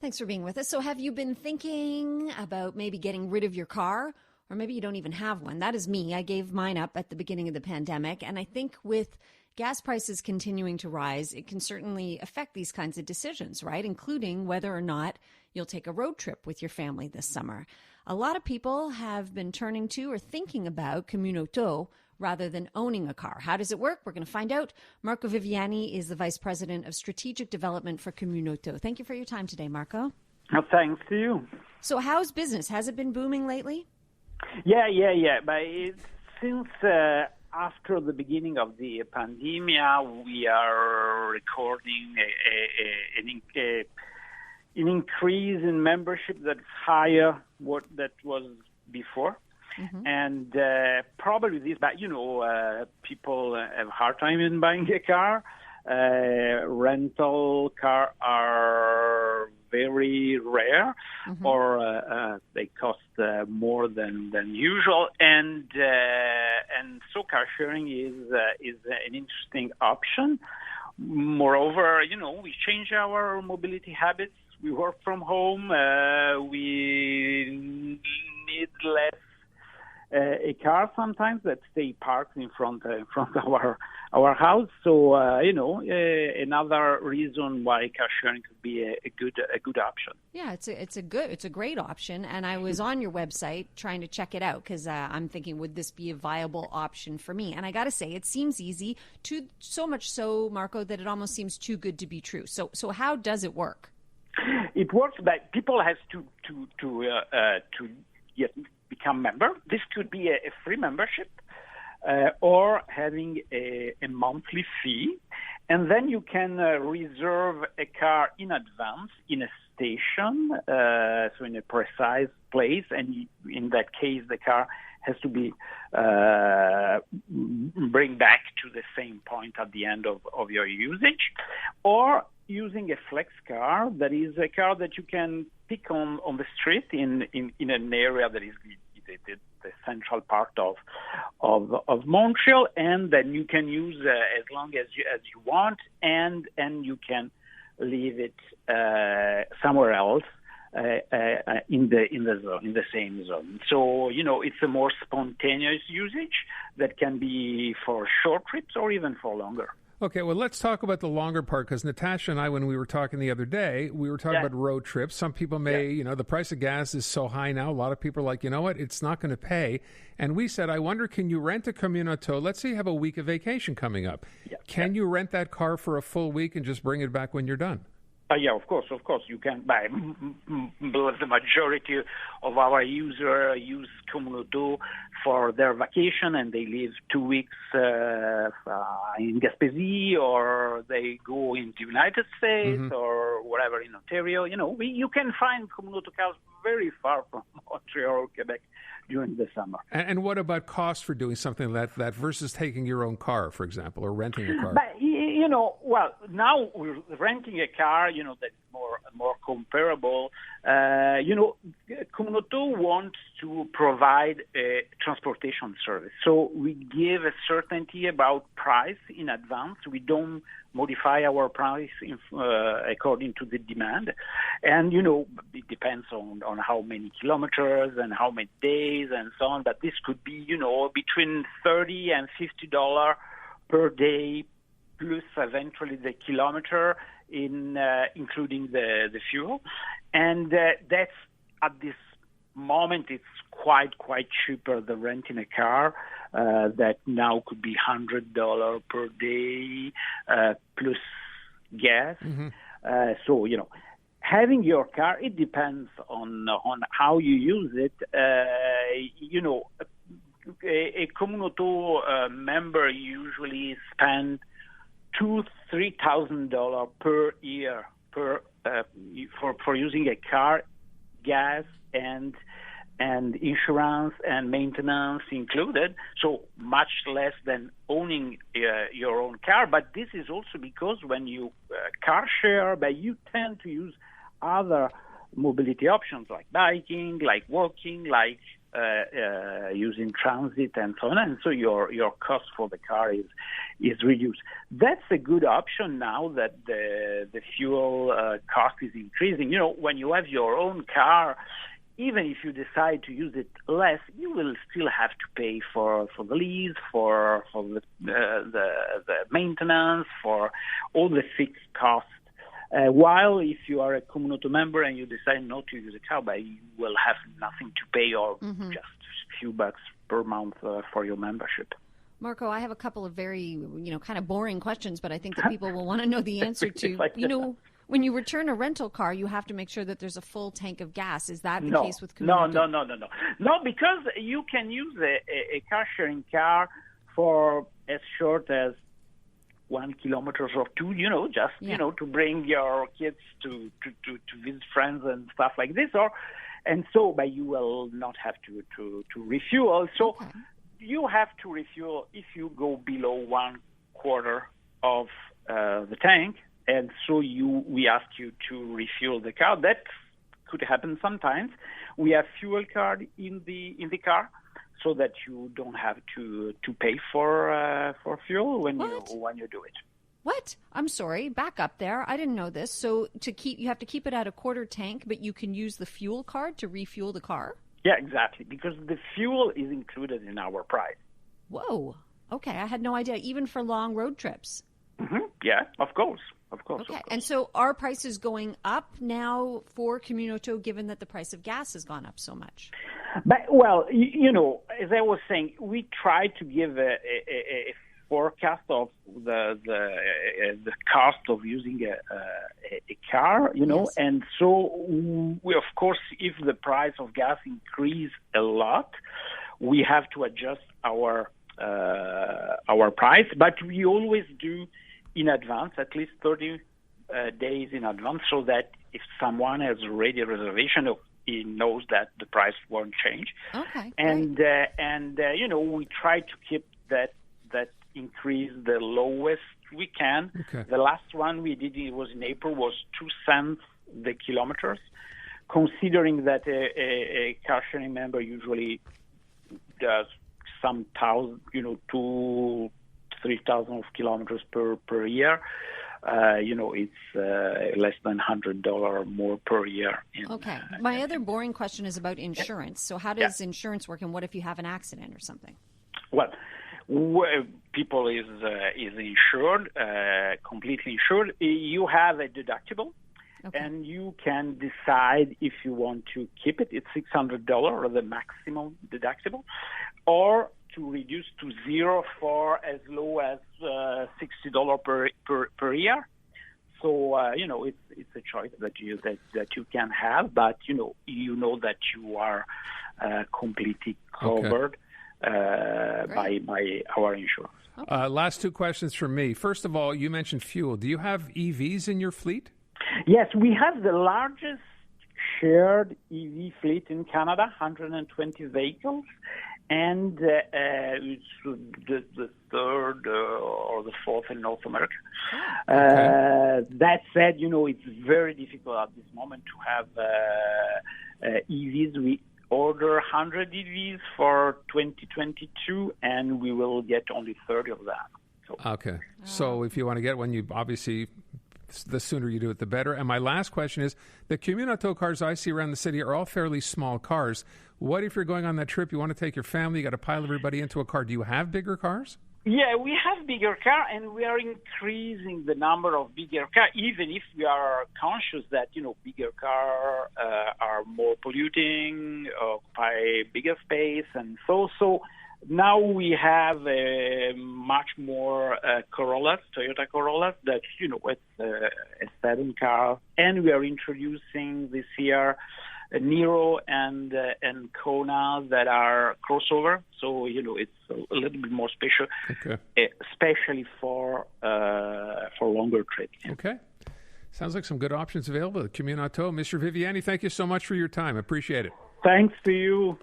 Thanks for being with us. So have you been thinking about maybe getting rid of your car? Or maybe you don't even have one. That is me. I gave mine up at the beginning of the pandemic. And I think with gas prices continuing to rise, it can certainly affect these kinds of decisions, right? Including whether or not you'll take a road trip with your family this summer. A lot of people have been turning to or thinking about Communauto rather than owning a car. How does it work? We're going to find out. Marco Viviani is the Vice President of Strategic Development for Communauto. Thank you for your time today, Marco. Thanks to you. So how's business? Has it been booming lately? Yeah. But since after the beginning of the pandemic, we are recording an increase in membership that's higher what that was before. Mm-hmm. And probably this, but people have a hard time in buying a car. Rental cars are very rare, mm-hmm. or they cost more than usual, and so car sharing is an interesting option. Moreover, we change our mobility habits. We work from home. We need less a car sometimes that stay parked in front of our house. So another reason why car sharing could be a good option. Yeah, it's a great option. And I was on your website trying to check it out because I'm thinking, would this be a viable option for me? And I got to say, it seems easy, so much so, Marco, that it almost seems too good to be true. So how does it work? It works, but people have to become member. This could be a free membership or having a monthly fee. And then you can reserve a car in advance in a station, so in a precise place. And in that case, the car has to be bring back to the same point at the end of your usage. Or using a flex car, that is a car that you can pick on the street in an area that is the central part of Montreal, and then you can use as long as you want, and you can leave it somewhere else in the same zone. So it's a more spontaneous usage that can be for short trips or even for longer. Okay, well, let's talk about the longer part, because Natasha and I, when we were talking the other day, we were talking about road trips. Some people may, the price of gas is so high now. A lot of people are like, you know what, it's not going to pay. And we said, I wonder, can you rent a Communauto? Let's say you have a week of vacation coming up. Yeah. Can you rent that car for a full week and just bring it back when you're done? Yeah, of course, you can buy. The majority of our users use Communauto for their vacation, and they live 2 weeks in Gaspésie, or they go into the United States, mm-hmm. or whatever in Ontario. You can find Communauto cars very far from Montreal or Quebec during the summer. And what about cost for doing something like that versus taking your own car, for example, or renting a car? But, now we're renting a car, that's more comparable. Communauto wants to provide a transportation service. So we give a certainty about price in advance. We don't modify our price according to the demand. And, it depends on how many kilometers and how many days and so on. But this could be, between $30 and $50 per day, plus eventually the kilometer, including the fuel. And that's, at this moment, it's quite cheaper than renting a car. That now could be $100 per day plus gas. Mm-hmm. So having your car, it depends on how you use it. A Communauto member usually spend $2,000-$3,000 per year for using a car, gas and insurance and maintenance included. So much less than owning your own car. But this is also because when you car share, but you tend to use other mobility options like biking, like walking, like using transit and so on, and so your cost for the car is reduced. That's a good option now that the fuel cost is increasing. You know, when you have your own car, even if you decide to use it less, you will still have to pay for the lease, for the maintenance, for all the fixed costs. While if you are a Communauto member and you decide not to use a car, but you will have nothing to pay or just a few bucks per month for your membership. Marco, I have a couple of very, kind of boring questions, but I think that people will want to know the answer to. When you return a rental car, you have to make sure that there's a full tank of gas. Is that the case with Communauto? No, because you can use a car-sharing car for as short as 1 kilometer or 2, to bring your kids to visit friends and stuff like this, but you will not have to refuel. So you have to refuel if you go below 1/4 of the tank, and so we ask you to refuel the car. That could happen sometimes. We have fuel card in the car, so that you don't have to pay for fuel when you do it. What? I'm sorry. Back up there. I didn't know this. So you have to keep it at a 1/4 tank, but you can use the fuel card to refuel the car? Yeah, exactly. Because the fuel is included in our price. Whoa. Okay. I had no idea. Even for long road trips. Mm-hmm. Yeah, of course. Okay. And so our price is going up now for Communauto, given that the price of gas has gone up so much. But, as I was saying, we try to give a forecast of the cost of using a car, Yes. and so we, of course, if the price of gas increase a lot, we have to adjust our price. But we always do in advance, at least 30 days in advance, so that if someone has already a reservation, he knows that the price won't change. Okay. And we try to keep that increase the lowest we can. Okay. The last one we did, it was in April, was 2 cents the kilometers, considering that a car sharing member usually does some thousand, 2,000-3,000 of kilometers per year. It's less than $100 more per year. Okay. My other boring question is about insurance. So how does insurance work, and what if you have an accident or something? Well, people is insured, completely insured. You have a deductible, and you can decide if you want to keep it. It's $600, the maximum deductible, or to reduce to zero for as low as $60 per year. So it's a choice that you can have, but you know that you are completely covered by our insurance. Okay. Last 2 questions from me. First of all, you mentioned fuel. Do you have EVs in your fleet? Yes, we have the largest shared EV fleet in Canada, 120 vehicles. And it's the third or the fourth in North America. That said, it's very difficult at this moment to have EVs. We order 100 EVs for 2022, and we will get only 30 of them. So if you want to get one, you obviously, the sooner you do it, the better. And my last question is, the Communauto cars I see around the city are all fairly small cars. What if you're going on that trip, you want to take your family, you got to pile everybody into a car? Do you have bigger cars? Yeah, we have bigger car, and we are increasing the number of bigger car, even if we are conscious that, bigger car are more polluting, occupy bigger space, and so now we have much more Corollas, Toyota Corollas, that, it's a sedan car. And we are introducing this year a Niro and Kona that are crossover. So, it's a little bit more special, especially for longer trips. Okay. Sounds like some good options available at Communauto. Mr. Viviani, thank you so much for your time. Appreciate it. Thanks to you.